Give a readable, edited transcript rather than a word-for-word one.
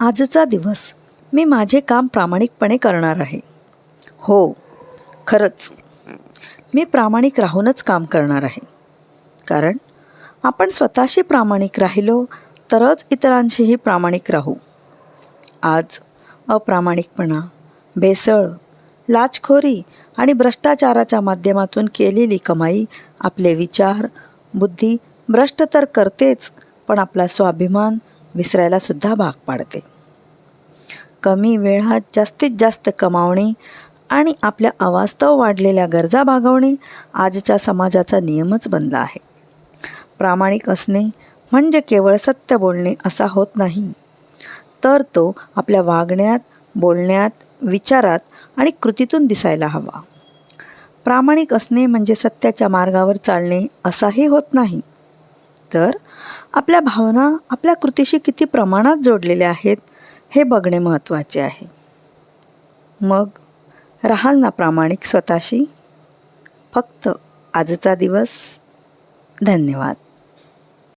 आजचा दिवस मी माझे काम प्रामाणिकपणे करणार आहे. हो, खरंच. मी प्रामाणिक राहूनच काम करणार आहे. कारण आपण स्वतःशी प्रामाणिक राहिलो तरच इतरांशीही प्रामाणिक राहू. आज अप्रामाणिकपणा, भेसळ, लाचखोरी आणि भ्रष्टाचाराच्या माध्यमातून केलेली कमाई आपले विचार, बुद्धी भ्रष्ट तर करतेच, पण आपला स्वाभिमान विसरायलासुद्धा भाग पाडते. कमी वेळात जास्तीत जास्त कमावणे आणि आपल्या अवास्तव वाढलेल्या गरजा भागवणे आजच्या समाजाचा नियमच बनला आहे. प्रामाणिक असणे म्हणजे केवळ सत्य बोलणे असा होत नाही, तर तो आपल्या वागण्यात, बोलण्यात, विचारात आणि कृतीतून दिसायला हवा. प्रामाणिक असणे म्हणजे सत्याच्या मार्गावर चालणे असाही होत नाही, तर आपल्या भावना आपल्या कृतीशी किती प्रमाणात जोडलेल्या आहेत हे बघणे महत्त्वाचे आहे. मग राहाल ना प्रामाणिक स्वतःशी? फक्त आजचा दिवस. धन्यवाद.